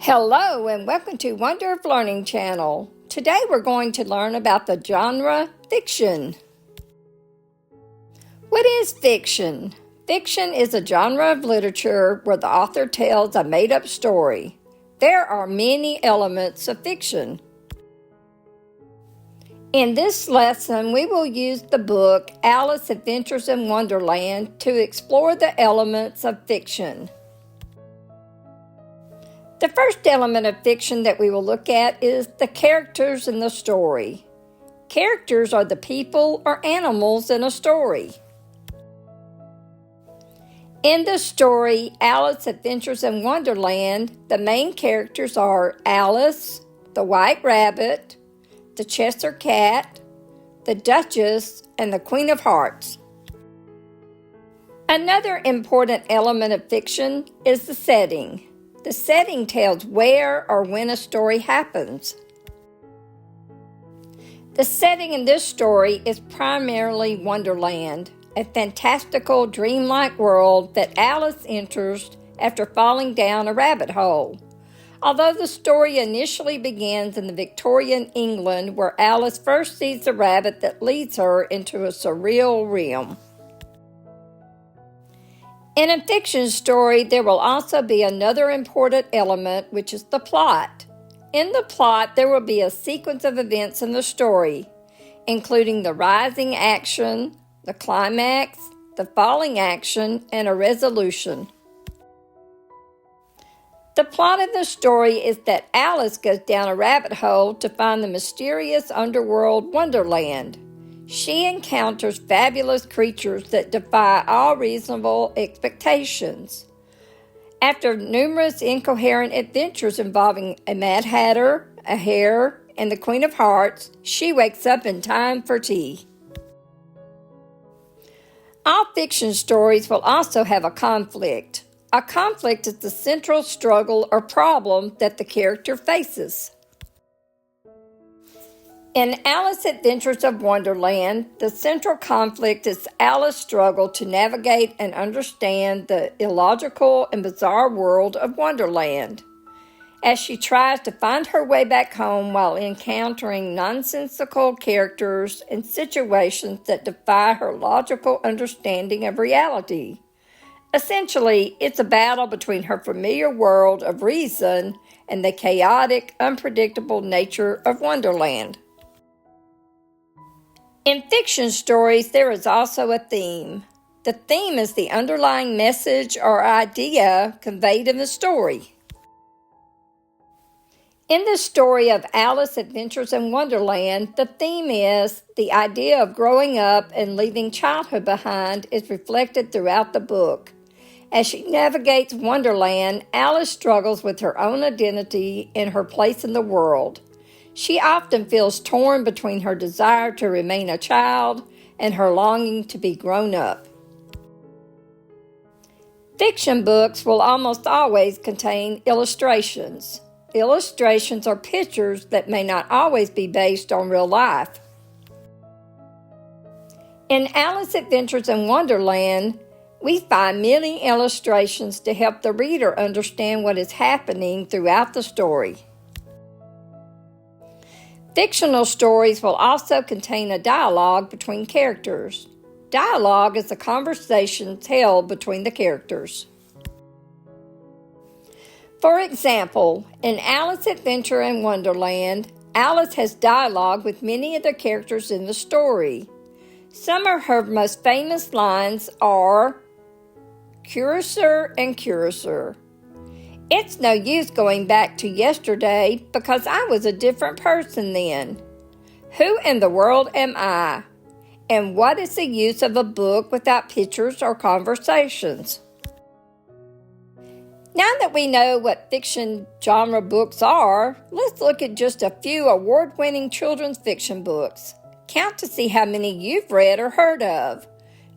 Hello and welcome to Wonder of Learning channel. Today we're going to learn about the genre fiction. What is fiction? Fiction is a genre of literature where the author tells a made-up story. There are many elements of fiction. In this lesson, we will use the book Alice Adventures in Wonderland to explore the elements of fiction. The first element of fiction that we will look at is the characters in the story. Characters are the people or animals in a story. In the story, Alice Adventures in Wonderland, the main characters are Alice, the White Rabbit, the Cheshire Cat, the Duchess, and the Queen of Hearts. Another important element of fiction is the setting. The setting tells where or when a story happens. The setting in this story is primarily Wonderland, a fantastical, dreamlike world that Alice enters after falling down a rabbit hole. Although the story initially begins in the Victorian England, where Alice first sees the rabbit that leads her into a surreal realm. In a fiction story, there will also be another important element, which is the plot. In the plot, there will be a sequence of events in the story, including the rising action, the climax, the falling action, and a resolution. The plot of the story is that Alice goes down a rabbit hole to find the mysterious underworld Wonderland. She encounters fabulous creatures that defy all reasonable expectations. After numerous incoherent adventures involving a Mad Hatter, a hare, and the Queen of Hearts, she wakes up in time for tea. All fiction stories will also have a conflict. A conflict is the central struggle or problem that the character faces. In Alice Adventures of Wonderland, the central conflict is Alice's struggle to navigate and understand the illogical and bizarre world of Wonderland, as she tries to find her way back home while encountering nonsensical characters and situations that defy her logical understanding of reality. Essentially, it's a battle between her familiar world of reason and the chaotic, unpredictable nature of Wonderland. In fiction stories, there is also a theme. The theme is the underlying message or idea conveyed in the story. In the story of Alice Adventures in Wonderland, the theme is the idea of growing up and leaving childhood behind is reflected throughout the book. As she navigates Wonderland, Alice struggles with her own identity and her place in the world. She often feels torn between her desire to remain a child and her longing to be grown up. Fiction books will almost always contain illustrations. Illustrations are pictures that may not always be based on real life. In Alice Adventures in Wonderland, we find many illustrations to help the reader understand what is happening throughout the story. Fictional stories will also contain a dialogue between characters. Dialogue is a conversation held between the characters. For example, in Alice Adventure in Wonderland, Alice has dialogue with many of the characters in the story. Some of her most famous lines are, "Curator and Curator. It's no use going back to yesterday because I was a different person then. Who in the world am I? And what is the use of a book without pictures or conversations?" Now that we know what fiction genre books are, let's look at just a few award-winning children's fiction books. Count to see how many you've read or heard of.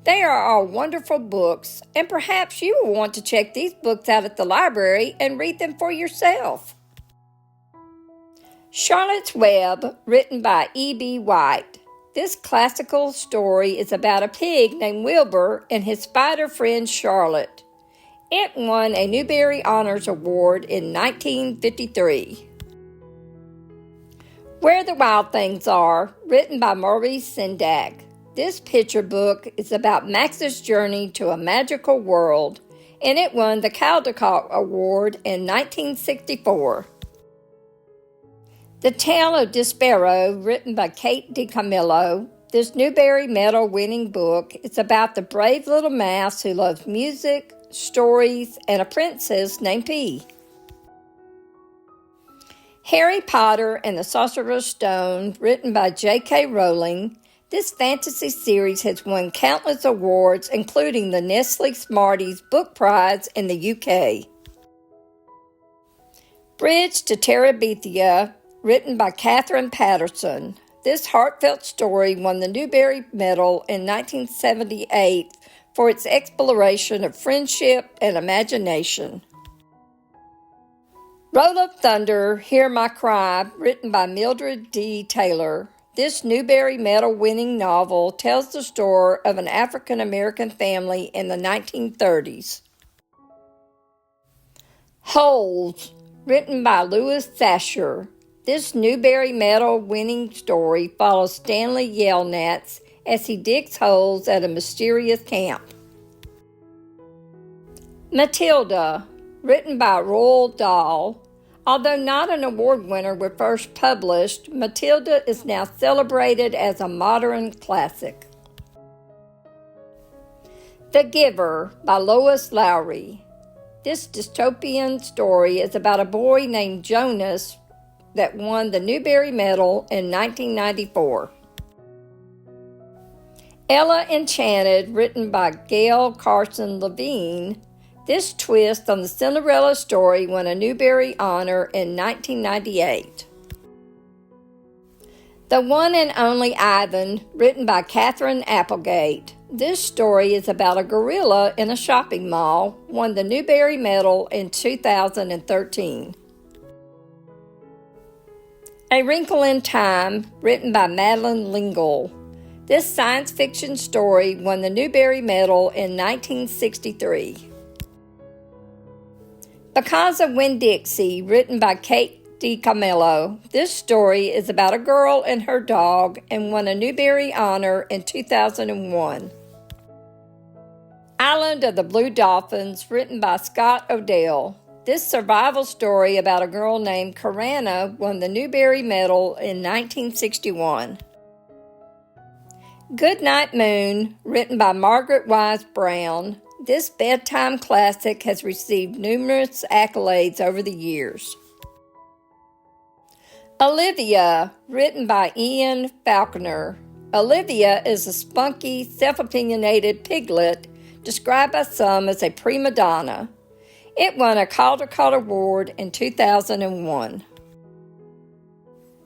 They are all wonderful books, and perhaps you will want to check these books out at the library and read them for yourself. Charlotte's Web, written by E.B. White. This classical story is about a pig named Wilbur and his spider friend Charlotte. It won a Newbery Honors Award in 1953. Where the Wild Things Are, written by Maurice Sendak. This picture book is about Max's journey to a magical world, and it won the Caldecott Award in 1964. The Tale of Despero, written by Kate DiCamillo. This Newbery Medal-winning book is about the brave little mouse who loves music, stories, and a princess named P. Harry Potter and the Sorcerer's Stone, written by J.K. Rowling. This fantasy series has won countless awards, including the Nestle Smarties Book Prize in the UK. Bridge to Terabithia, written by Catherine Patterson. This heartfelt story won the Newbery Medal in 1978 for its exploration of friendship and imagination. Roll of Thunder, Hear My Cry, written by Mildred D. Taylor. This Newbery Medal-winning novel tells the story of an African-American family in the 1930s. Holes, written by Louis Sachar. This Newbery Medal-winning story follows Stanley Yelnats as he digs holes at a mysterious camp. Matilda, written by Roald Dahl. Although not an award winner when first published, Matilda is now celebrated as a modern classic. The Giver by Lois Lowry. This dystopian story is about a boy named Jonas that won the Newbery Medal in 1994. Ella Enchanted, written by Gail Carson Levine. This twist on the Cinderella story won a Newbery Honor in 1998. The One and Only Ivan, written by Catherine Applegate. This story is about a gorilla in a shopping mall, won the Newbery Medal in 2013. A Wrinkle in Time, written by Madeleine L'Engle. This science fiction story won the Newbery Medal in 1963. Because of Winn-Dixie, written by Kate DiCamillo. This story is about a girl and her dog and won a Newbery Honor in 2001. Island of the Blue Dolphins, written by Scott Odell. This survival story about a girl named Karana won the Newbery Medal in 1961. Goodnight Moon, written by Margaret Wise Brown. This bedtime classic has received numerous accolades over the years. Olivia, written by Ian Falconer. Olivia is a spunky, self-opinionated piglet described by some as a prima donna. It won a Caldecott Award in 2001.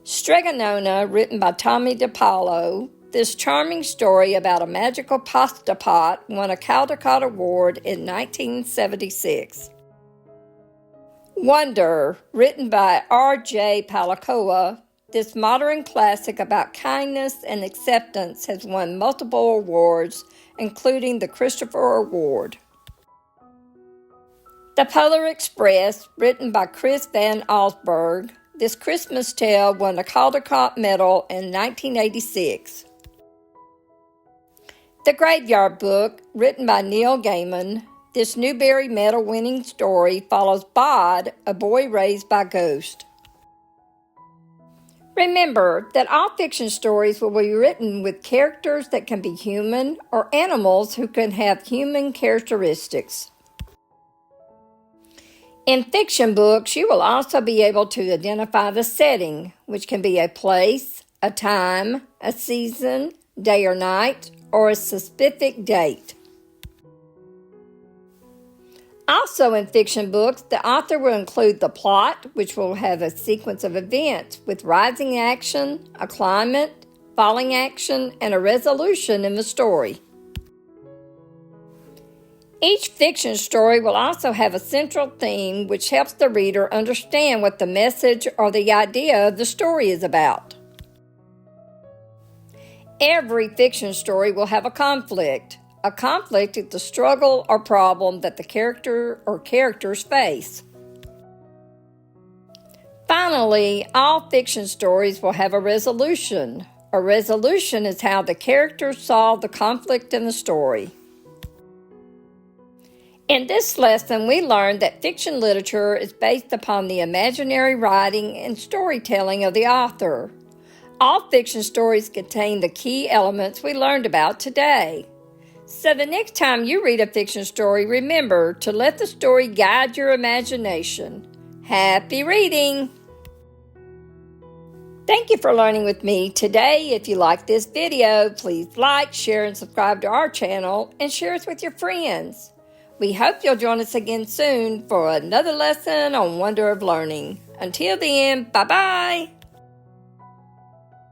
Stregonona, written by Tommy DiPaolo. This charming story about a magical pasta pot won a Caldecott Award in 1976. Wonder, written by R.J. Palakoa. This modern classic about kindness and acceptance has won multiple awards, including the Christopher Award. The Polar Express, written by Chris Van Allsburg. This Christmas tale won a Caldecott Medal in 1986. The Graveyard Book, written by Neil Gaiman. This Newbery Medal-winning story follows Bod, a boy raised by ghosts. Remember that all fiction stories will be written with characters that can be human or animals who can have human characteristics. In fiction books, you will also be able to identify the setting, which can be a place, a time, a season, day or night, or a specific date. Also in fiction books, the author will include the plot, which will have a sequence of events with rising action, a climate, falling action, and a resolution in the story. Each fiction story will also have a central theme which helps the reader understand what the message or the idea of the story is about. Every fiction story will have a conflict. A conflict is the struggle or problem that the character or characters face. Finally, all fiction stories will have a resolution. A resolution is how the characters solve the conflict in the story. In this lesson, we learned that fiction literature is based upon the imaginary writing and storytelling of the author. All fiction stories contain the key elements we learned about today. So the next time you read a fiction story, remember to let the story guide your imagination. Happy reading! Thank you for learning with me today. If you like this video, please like, share, and subscribe to our channel and share us with your friends. We hope you'll join us again soon for another lesson on Wonder of Learning. Until then, bye-bye.